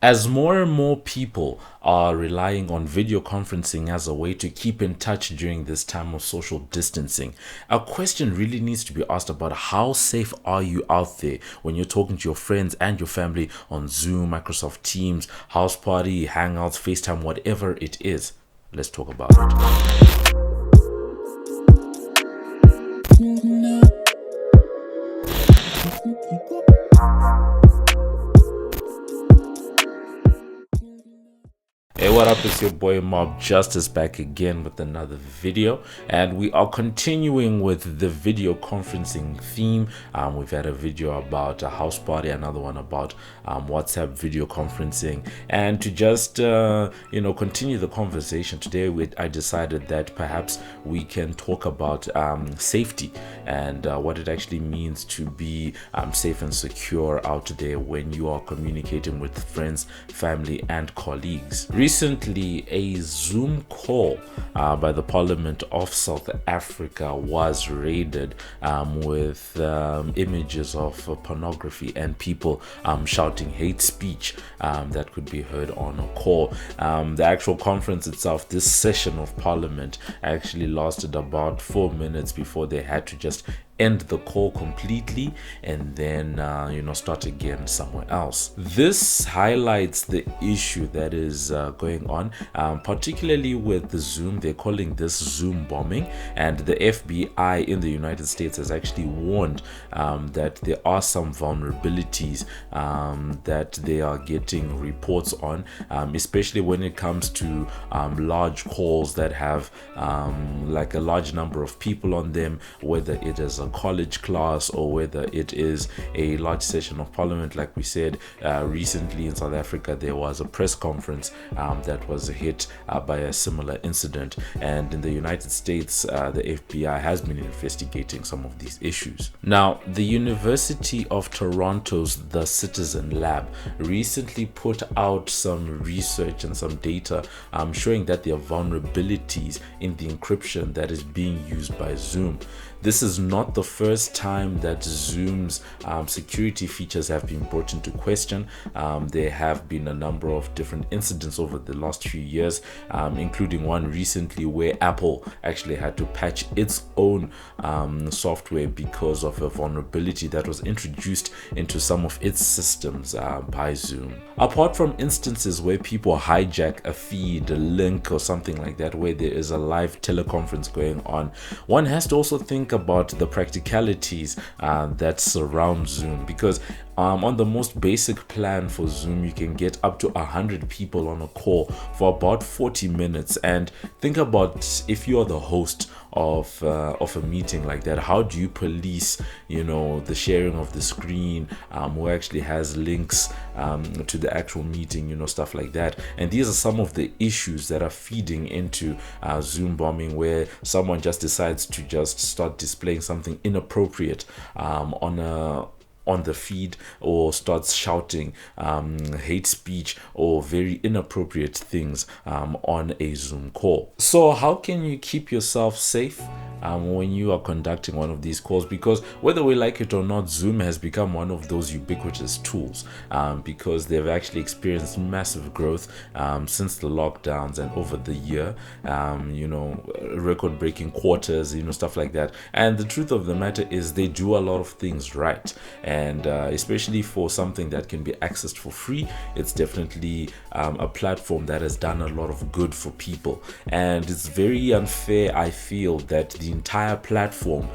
As more and more people are relying on video conferencing as a way to keep in touch during this time of social distancing, a question really needs to be asked about how safe are you out there when you're talking to your friends and your family on Zoom, Microsoft Teams, House Party, Hangouts, FaceTime, whatever it is. Let's talk about it. Hey, what up? It's your boy MobbJustice back again with another video, and we are continuing with the video conferencing theme. We've had a video about a house party, another one about WhatsApp video conferencing, and to just continue the conversation today, I decided that perhaps we can talk about safety and what it actually means to be safe and secure out there when you are communicating with friends, family, and colleagues. Recently, a Zoom call by the Parliament of South Africa was raided with images of pornography and people shouting hate speech that could be heard on a call. The actual conference itself, this session of Parliament, actually lasted about 4 minutes before they had to just end the call completely and then start again somewhere else. This highlights the issue that is going on, particularly with the Zoom. They're calling this Zoom bombing, and the FBI in the United States has actually warned that there are some vulnerabilities that they are getting reports on, especially when it comes to large calls that have like a large number of people on them, whether it is a college class or whether it is a large session of Parliament. Like we said, recently in South Africa there was a press conference that was hit by a similar incident, and in the United States the FBI has been investigating some of these issues. Now, the University of Toronto's The Citizen Lab recently put out some research and some data showing that there are vulnerabilities in the encryption that is being used by Zoom. This is not the first time that Zoom's security features have been brought into question. There have been a number of different incidents over the last few years, including one recently where Apple actually had to patch its own software because of a vulnerability that was introduced into some of its systems by Zoom. Apart from instances where people hijack a feed, a link, or something like that, where there is a live teleconference going on, one has to also think about the practicalities that surround Zoom, because on the most basic plan for Zoom, you can get up to 100 people on a call for about 40 minutes. And think about if you are the host of a meeting like that, how do you police the sharing of the screen, who actually has links to the actual meeting, stuff like that. And these are some of the issues that are feeding into Zoom bombing, where someone just decides to just start displaying something inappropriate on the feed, or starts shouting hate speech or very inappropriate things on a Zoom call. So how can you keep yourself safe when you are conducting one of these calls? Because whether we like it or not, Zoom has become one of those ubiquitous tools because they've actually experienced massive growth since the lockdowns and over the year, record-breaking quarters, stuff like that. And the truth of the matter is they do a lot of things right. And especially for something that can be accessed for free, it's definitely a platform that has done a lot of good for people. And it's very unfair, I feel, that the entire platform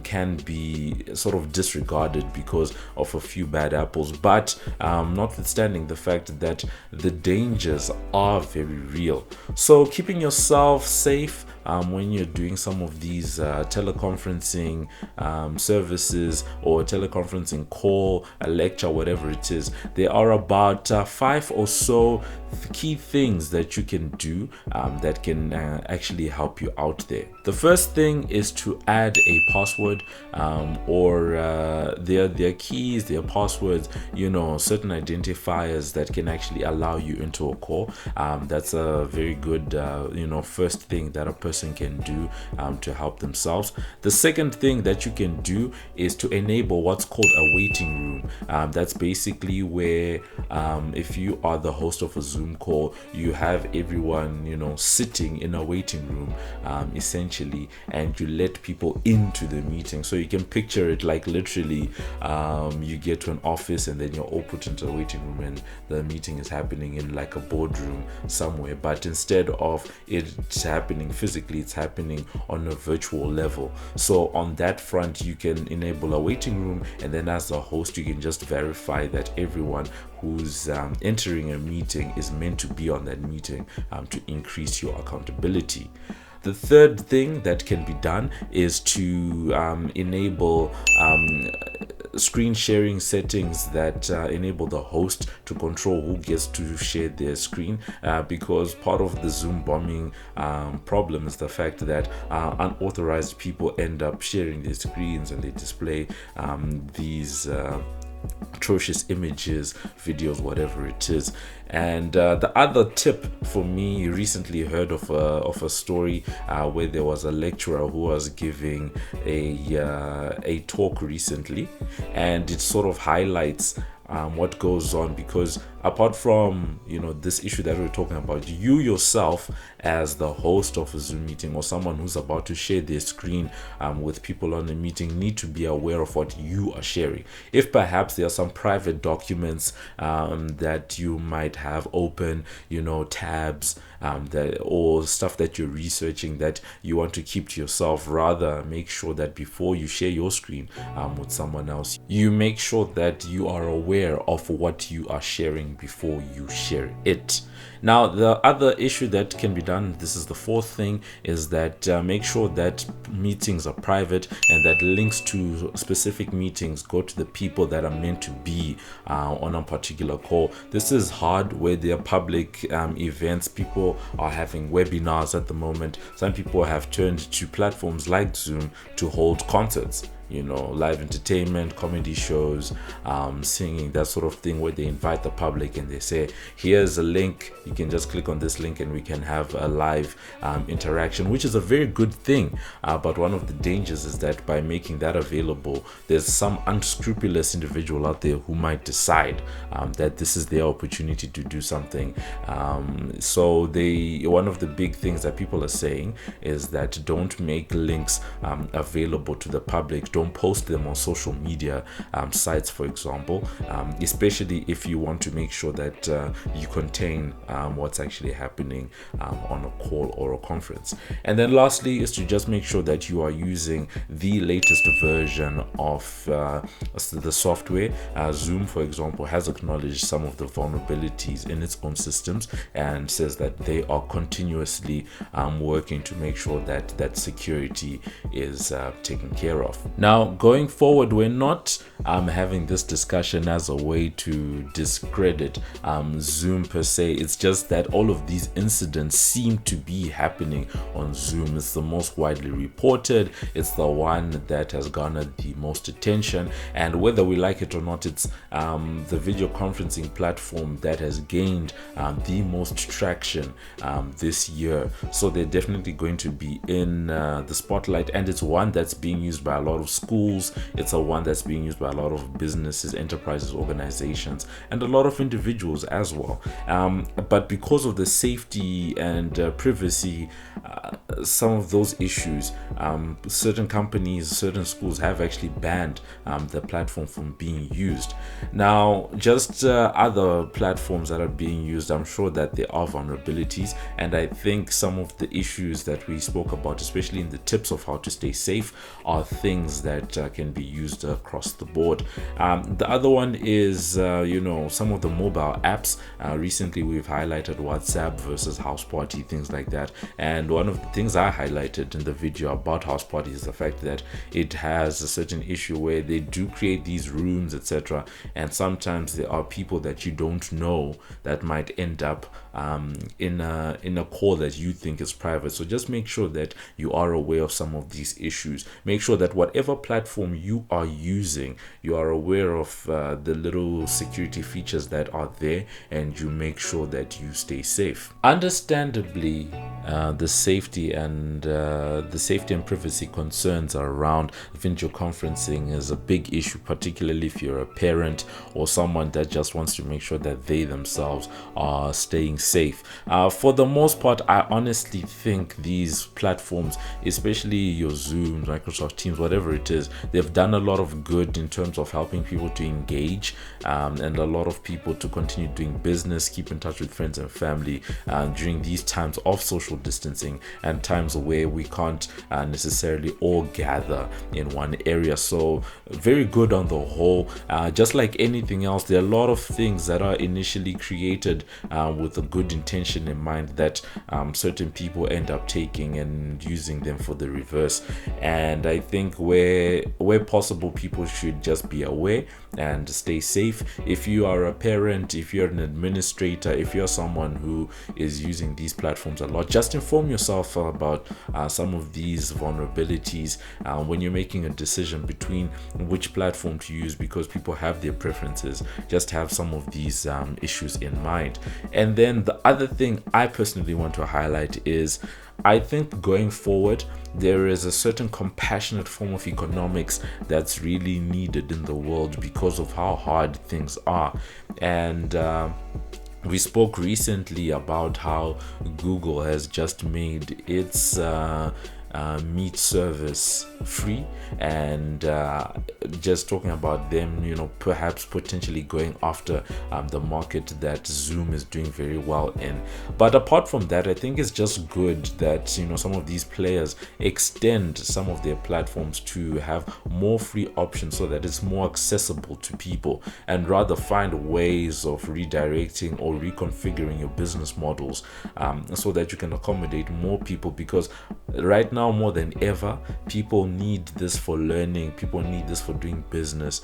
can be sort of disregarded because of a few bad apples. But notwithstanding the fact that the dangers are very real, so keeping yourself safe when you're doing some of these teleconferencing services or teleconferencing call, a lecture, whatever it is, there are about 5 or so key things that you can do that can actually help you out there. The first thing is to add a password or their keys, their passwords, certain identifiers that can actually allow you into a call. That's a very good first thing that a person person can do to help themselves. The second thing that you can do is to enable what's called a waiting room. That's basically where if you are the host of a Zoom call, you have everyone, you know, sitting in a waiting room essentially, and you let people into the meeting. So you can picture it like literally you get to an office and then you're all put into a waiting room and the meeting is happening in like a boardroom somewhere, but instead of it happening physically, it's happening on a virtual level. So on that front, you can enable a waiting room, and then as a host you can just verify that everyone who's entering a meeting is meant to be on that meeting to increase your accountability. The third thing that can be done is to enable screen sharing settings that enable the host to control who gets to share their screen, because part of the Zoom bombing problem is the fact that unauthorized people end up sharing their screens and they display these atrocious images, videos, whatever it is. And the other tip for me, you recently heard of a story where there was a lecturer who was giving a talk recently, and it sort of highlights what goes on, because apart from, you know, this issue that we're talking about, you yourself as the host of a Zoom meeting or someone who's about to share their screen with people on the meeting need to be aware of what you are sharing. If perhaps there are some private documents that you might have open, you know, tabs or stuff that you're researching that you want to keep to yourself, rather make sure that before you share your screen with someone else, you make sure that you are aware of what you are sharing before you share it. Now, the other issue that can be done, this is the fourth thing, is that make sure that meetings are private and that links to specific meetings go to the people that are meant to be on a particular call. This is hard where there are public events. People are having webinars at the moment. Some people have turned to platforms like Zoom to hold concerts, you know, live entertainment, comedy shows, singing, that sort of thing, where they invite the public and they say, here's a link, you can just click on this link and we can have a live interaction, which is a very good thing. But one of the dangers is that by making that available, there's some unscrupulous individual out there who might decide that this is their opportunity to do something. So one of the big things that people are saying is that don't make links available to the public. Don't post them on social media sites, for example, especially if you want to make sure that you contain what's actually happening on a call or a conference. And then lastly is to just make sure that you are using the latest version of the software. Zoom, for example, has acknowledged some of the vulnerabilities in its own systems and says that they are continuously working to make sure that that security is taken care of. Now, going forward, we're not having this discussion as a way to discredit Zoom per se. It's just that all of these incidents seem to be happening on Zoom. It's the most widely reported. It's the one that has garnered the most attention. And whether we like it or not, it's the video conferencing platform that has gained the most traction this year. So they're definitely going to be in the spotlight, and it's one that's being used by a lot of schools. It's a one that's being used by a lot of businesses, enterprises, organizations, and a lot of individuals as well. But because of the safety and privacy, some of those issues, certain companies, certain schools have actually banned the platform from being used. Now, just other platforms that are being used, I'm sure that there are vulnerabilities, and I think some of the issues that we spoke about, especially in the tips of how to stay safe, are things that can be used across the board. The other one is some of the mobile apps. Recently we've highlighted WhatsApp versus House Party, things like that, and one of the things I highlighted in the video about House Party is the fact that it has a certain issue where they do create these rooms, etc., and sometimes there are people that you don't know that might end up in a call that you think is private. So just make sure that you are aware of some of these issues. Make sure that whatever platform you are using, you are aware of the little security features that are there, and you make sure that you stay safe. Understandably, the safety and the safety and privacy concerns around video conferencing is a big issue, particularly if you're a parent or someone that just wants to make sure that they themselves are staying safe. For the most part, I honestly think these platforms, especially your Zoom, Microsoft Teams, whatever it is, they've done a lot of good in terms of helping people to engage and a lot of people to continue doing business, keep in touch with friends and family during these times of social distancing and times where we can't necessarily all gather in one area. So very good on the whole. Just like anything else, there are a lot of things that are initially created with a good intention in mind that certain people end up taking and using them for the reverse. And I think where possible, people should just be aware and stay safe. If you are a parent, if you're an administrator, if you're someone who is using these platforms a lot, just inform yourself about some of these vulnerabilities when you're making a decision between which platform to use, because people have their preferences. Just have some of these issues in mind. And then the other thing I personally want to highlight is, I think going forward, there is a certain compassionate form of economics that's really needed in the world because of how hard things are. And we spoke recently about how Google has just made its meat service free, and just talking about them, perhaps potentially going after the market that Zoom is doing very well in. But apart from that, I think it's just good that some of these players extend some of their platforms to have more free options so that it's more accessible to people, and rather find ways of redirecting or reconfiguring your business models so that you can accommodate more people, because right now more than ever, people need this for learning, people need this for doing business,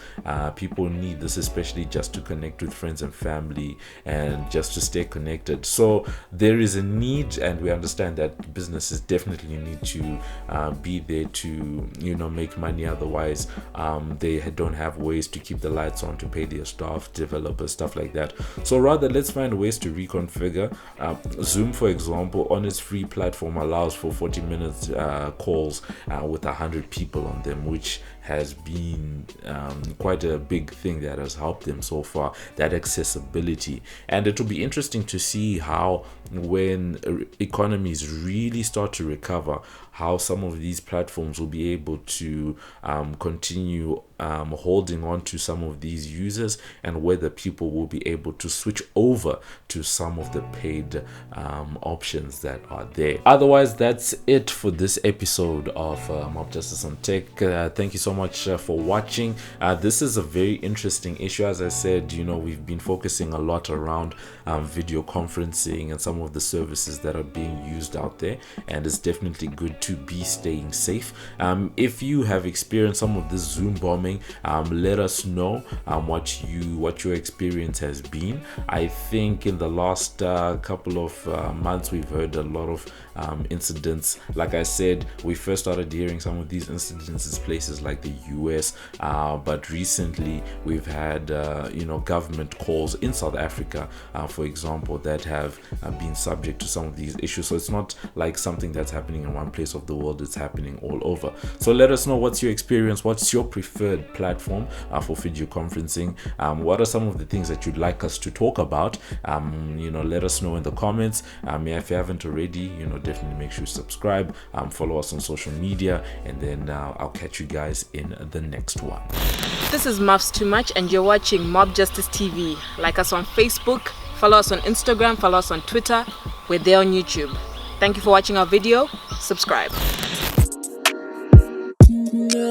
people need this especially just to connect with friends and family and just to stay connected. So there is a need, and we understand that businesses definitely need to be there to make money, otherwise they don't have ways to keep the lights on, to pay their staff, developers, stuff like that. So rather, let's find ways to reconfigure. Zoom, for example, on its free platform allows for 40 minutes calls with 100 people on them, which has been quite a big thing that has helped them so far, that accessibility. And it will be interesting to see how, when economies really start to recover, how some of these platforms will be able to continue holding on to some of these users, and whether people will be able to switch over to some of the paid options that are there. Otherwise, that's it for this episode of MobbJustice on Tech. Thank you so much for watching. This is a very interesting issue. As I said, we've been focusing a lot around video conferencing and some of the services that are being used out there, and it's definitely good to be staying safe. If you have experienced some of this Zoom bombing, let us know what your experience has been. I think in the last couple of months, we've heard a lot of incidents. Like I said, we first started hearing some of these incidents in places like the US, but recently we've had government calls in South Africa, for example, that have been subject to some of these issues. So it's not like something that's happening in one place of the world, it's happening all over. So let us know what's your experience, what's your preferred platform for video conferencing, what are some of the things that you'd like us to talk about. Let us know in the comments. If you haven't already, definitely make sure you subscribe, follow us on social media, and then I'll catch you guys in the next one. This is Muffs Too Much, and you're watching MobbJustice TV. Like us on Facebook, follow us on Instagram, follow us on Twitter. We're there on YouTube. Thank you for watching our video. Subscribe. No.